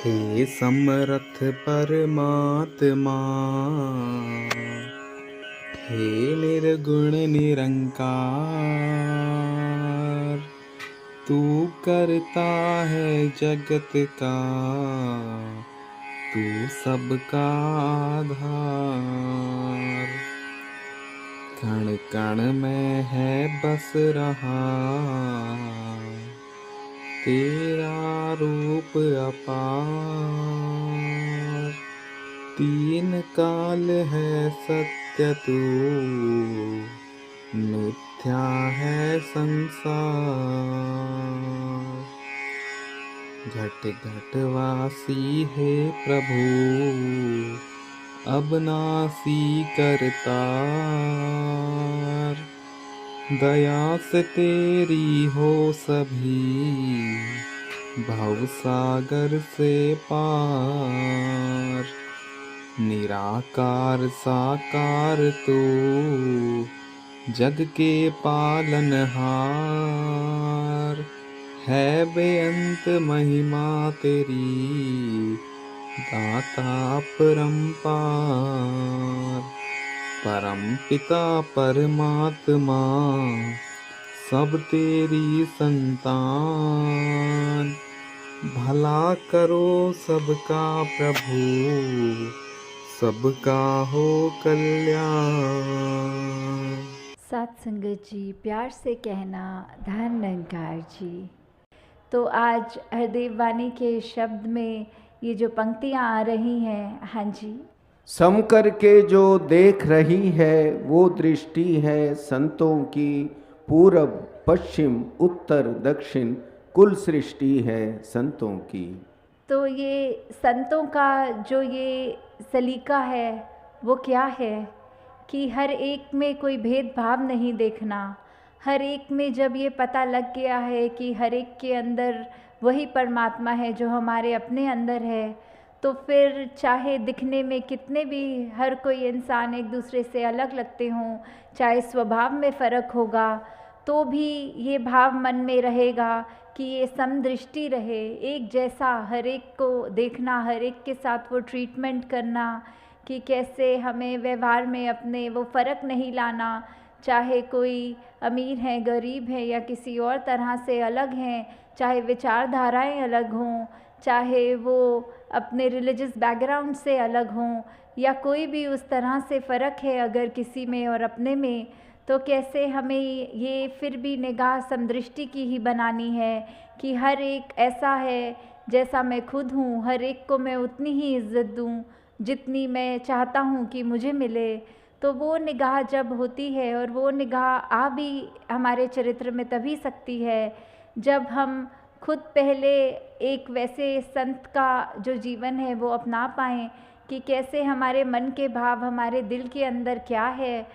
हे समर्थ परमात्मा, हे निर्गुण निरंकार, तू करता है जगत का, तू सबका आधार। कण कण में है बस रहा तेरा रूप अपार। तीन काल है सत्य तू, मिथ्या है संसार। घट घट वासी है प्रभु, अविनाशी करतार। दया से तेरी हो सभी, भवसागर से पार। निराकार साकार तू, जग के पालनहार। है बेअंत महिमा तेरी, दाता अपरंपार। परम पिता परमात्मा, सब तेरी संतान। भला करो सबका प्रभु, सबका हो कल्याण। साथ संगत जी, प्यार से कहना धन निरंकार जी। तो आज हरदेव वाणी के शब्द में ये जो पंक्तियाँ आ रही हैं, हाँ जी, सम करके जो देख रही है वो दृष्टि है संतों की। पूरब पश्चिम उत्तर दक्षिण कुल सृष्टि है संतों की। तो ये संतों का जो ये सलीका है वो क्या है कि हर एक में कोई भेदभाव नहीं देखना। हर एक में जब ये पता लग गया है कि हर एक के अंदर वही परमात्मा है जो हमारे अपने अंदर है, तो फिर चाहे दिखने में कितने भी हर कोई इंसान एक दूसरे से अलग लगते हों, चाहे स्वभाव में फ़र्क होगा, तो भी ये भाव मन में रहेगा कि ये समदृष्टि रहे, एक जैसा हर एक को देखना, हर एक के साथ वो ट्रीटमेंट करना कि कैसे हमें व्यवहार में अपने वो फ़र्क नहीं लाना। चाहे कोई अमीर है, गरीब है या किसी और तरह से अलग हैं, चाहे विचारधाराएं अलग हों, चाहे वो अपने रिलीजियस बैकग्राउंड से अलग हों, या कोई भी उस तरह से फ़र्क है अगर किसी में और अपने में, तो कैसे हमें ये फिर भी निगाह समदृष्टि की ही बनानी है कि हर एक ऐसा है जैसा मैं खुद हूँ, हर एक को मैं उतनी ही इज़्ज़त दूँ जितनी मैं चाहता हूँ कि मुझे मिले। तो वो निगाह जब होती है, और वो निगाह आ भी हमारे चरित्र में तभी सकती है जब हम खुद पहले एक वैसे संत का जो जीवन है वो अपना पाएँ कि कैसे हमारे मन के भाव, हमारे दिल के अंदर क्या है,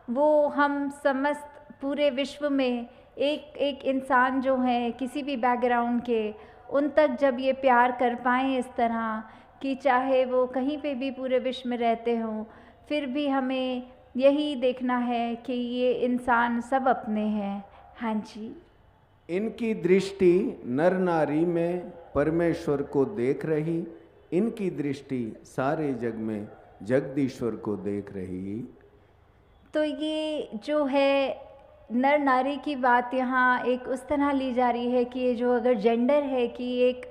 वो हम समस्त पूरे विश्व में एक एक इंसान जो है किसी भी बैकग्राउंड के, उन तक जब ये प्यार कर पाएँ इस तरह कि चाहे वो कहीं पे भी पूरे विश्व में रहते हों, फिर भी हमें यही देखना है कि ये इंसान सब अपने हैं। हाँ जी, इनकी दृष्टि नर नारी में परमेश्वर को देख रही, इनकी दृष्टि सारे जग में जगदीश्वर को देख रही। तो ये जो है नर नारी की बात यहाँ एक उस तरह ली जा रही है कि ये जो अगर जेंडर है कि एक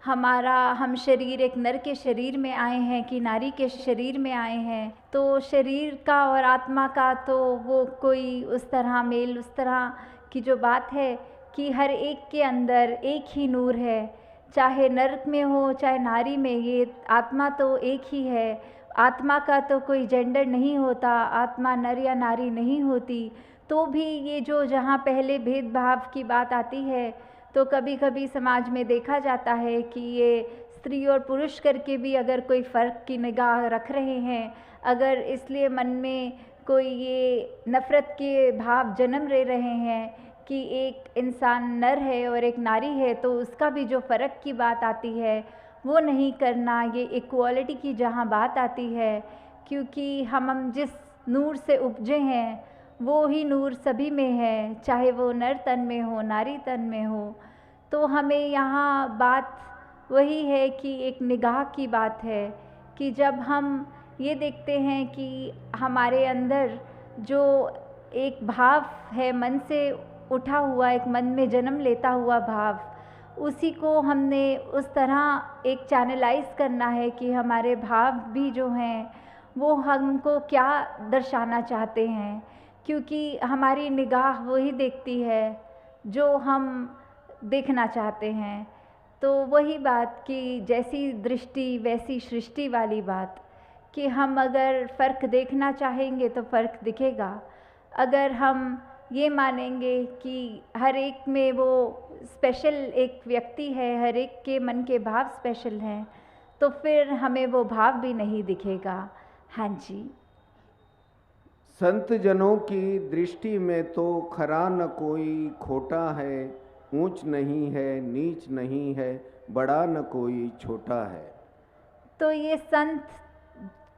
हम शरीर एक नर के शरीर में आए हैं कि नारी के शरीर में आए हैं, तो शरीर का और आत्मा का तो वो कोई उस तरह मेल उस तरह की जो बात है कि हर एक के अंदर एक ही नूर है, चाहे नर में हो चाहे नारी में, ये आत्मा तो एक ही है। आत्मा का तो कोई जेंडर नहीं होता, आत्मा नर या नारी नहीं होती। तो भी ये जो जहाँ पहले भेदभाव की बात आती है, तो कभी कभी समाज में देखा जाता है कि ये स्त्री और पुरुष करके भी अगर कोई फ़र्क की निगाह रख रहे हैं, अगर इसलिए मन में कोई ये नफ़रत के भाव जन्म ले रहे हैं कि एक इंसान नर है और एक नारी है, तो उसका भी जो फ़र्क की बात आती है वो नहीं करना। ये इक्वालिटी की जहाँ बात आती है, क्योंकि हम जिस नूर से उपजे हैं वो ही नूर सभी में है, चाहे वो नर तन में हो नारी तन में हो। तो हमें यहाँ बात वही है कि एक निगाह की बात है कि जब हम ये देखते हैं कि हमारे अंदर जो एक भाव है, मन से उठा हुआ, एक मन में जन्म लेता हुआ भाव, उसी को हमने उस तरह एक चैनलाइज करना है कि हमारे भाव भी जो हैं वो हमको क्या दर्शाना चाहते हैं, क्योंकि हमारी निगाह वही देखती है जो हम देखना चाहते हैं। तो वही बात कि जैसी दृष्टि वैसी सृष्टि वाली बात, कि हम अगर फ़र्क देखना चाहेंगे तो फ़र्क दिखेगा। अगर हम ये मानेंगे कि हर एक में वो स्पेशल एक व्यक्ति है, हर एक के मन के भाव स्पेशल हैं, तो फिर हमें वो भाव भी नहीं दिखेगा। हाँ जी। संत जनों की दृष्टि में तो खरा न कोई खोटा है, ऊंच नहीं है नीच नहीं है, बड़ा न कोई छोटा है। तो ये संत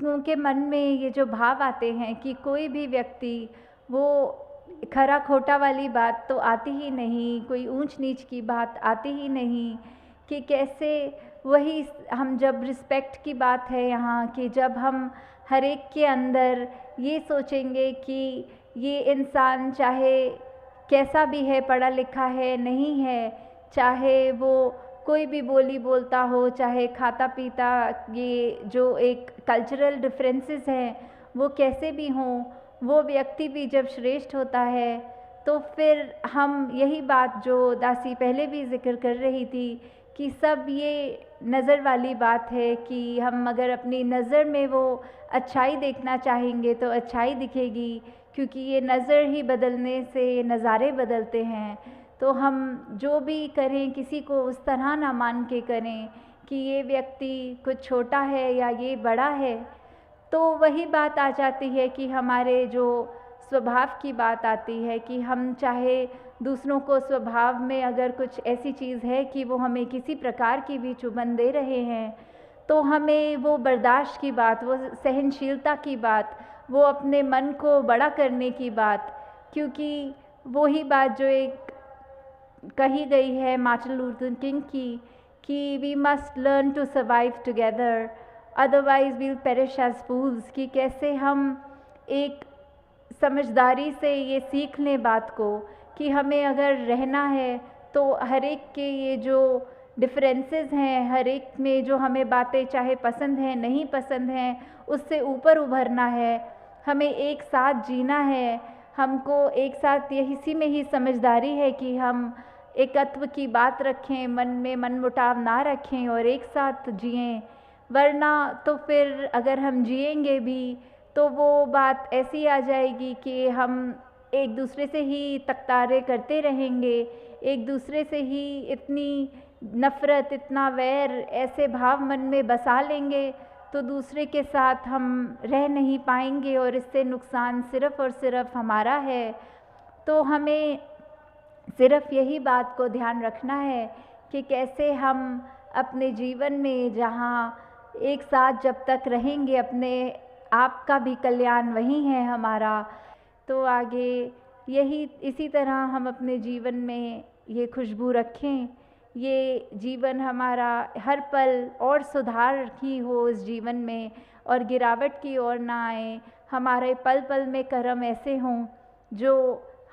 के मन में ये जो भाव आते हैं कि कोई भी व्यक्ति, वो खरा खोटा वाली बात तो आती ही नहीं, कोई ऊंच नीच की बात आती ही नहीं, कि कैसे वही हम जब रिस्पेक्ट की बात है यहाँ, कि जब हम हर एक के अंदर ये सोचेंगे कि ये इंसान चाहे कैसा भी है, पढ़ा लिखा है नहीं है, चाहे वो कोई भी बोली बोलता हो, चाहे खाता पीता, ये जो एक कल्चरल डिफरेंसेस हैं वो कैसे भी हों, वो व्यक्ति भी जब श्रेष्ठ होता है, तो फिर हम यही बात जो दासी पहले भी जिक्र कर रही थी कि सब ये नज़र वाली बात है कि हम अगर अपनी नज़र में वो अच्छाई देखना चाहेंगे तो अच्छाई दिखेगी, क्योंकि ये नज़र ही बदलने से ये नज़ारे बदलते हैं। तो हम जो भी करें किसी को उस तरह ना मान के करें कि ये व्यक्ति कुछ छोटा है या ये बड़ा है। तो वही बात आ जाती है कि हमारे जो स्वभाव की बात आती है कि हम चाहे दूसरों को स्वभाव में अगर कुछ ऐसी चीज़ है कि वो हमें किसी प्रकार की भी चुभन दे रहे हैं, तो हमें वो बर्दाश्त की बात, वो सहनशीलता की बात, वो अपने मन को बड़ा करने की बात, क्योंकि वही बात जो एक कही गई है मार्टिन लूथर किंग की कि we must learn to survive together otherwise we'll perish as fools, कि कैसे हम एक समझदारी से ये सीख लें बात को कि हमें अगर रहना है तो हर एक के ये जो डिफरेंसेस हैं, हर एक में जो हमें बातें चाहे पसंद हैं नहीं पसंद हैं, उससे ऊपर उभरना है, हमें एक साथ जीना है, हमको एक साथ इसी में ही समझदारी है कि हम एकत्व की बात रखें, मन में मनमुटाव ना रखें और एक साथ जिएं। वरना तो फिर अगर हम जिएंगे भी तो वो बात ऐसी आ जाएगी कि हम एक दूसरे से ही तकरारें करते रहेंगे, एक दूसरे से ही इतनी नफ़रत, इतना वैर, ऐसे भाव मन में बसा लेंगे तो दूसरे के साथ हम रह नहीं पाएंगे और इससे नुकसान सिर्फ़ और सिर्फ हमारा है। तो हमें सिर्फ़ यही बात को ध्यान रखना है कि कैसे हम अपने जीवन में जहाँ एक साथ जब तक रहेंगे, अपने आप का भी कल्याण वही है हमारा, तो आगे यही इसी तरह हम अपने जीवन में ये खुशबू रखें, ये जीवन हमारा हर पल और सुधार ही हो इस जीवन में और गिरावट की ओर ना आए। हमारे पल पल में कर्म ऐसे हों जो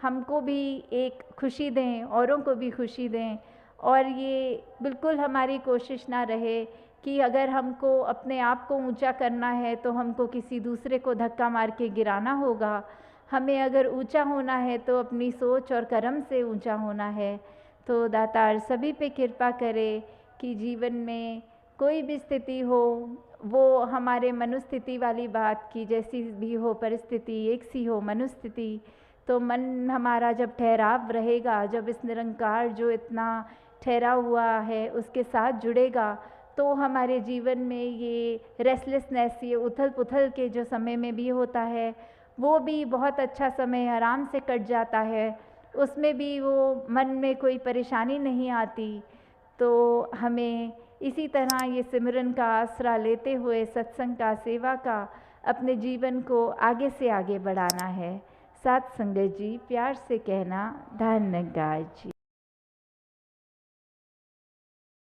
हमको भी एक खुशी दें, औरों को भी खुशी दें, और ये बिल्कुल हमारी कोशिश ना रहे कि अगर हमको अपने आप को ऊंचा करना है तो हमको किसी दूसरे को धक्का मार के गिराना होगा। हमें अगर ऊंचा होना है तो अपनी सोच और कर्म से ऊंचा होना है। तो दातार सभी पे कृपा करे कि जीवन में कोई भी स्थिति हो, वो हमारे मनुस्थिति वाली बात की जैसी भी हो परिस्थिति, एक सी हो मनुस्थिति, तो मन हमारा जब ठहराव रहेगा, जब इस निरंकार जो इतना ठहरा हुआ है उसके साथ जुड़ेगा, तो हमारे जीवन में ये रेस्टलेसनेस, ये उथल पुथल के जो समय में भी होता है, वो भी बहुत अच्छा समय आराम से कट जाता है, उसमें भी वो मन में कोई परेशानी नहीं आती। तो हमें इसी तरह ये सिमरन का आसरा लेते हुए सत्संग का, सेवा का अपने जीवन को आगे से आगे बढ़ाना है। साथ संगत जी प्यार से कहना, धन्यवाद जी।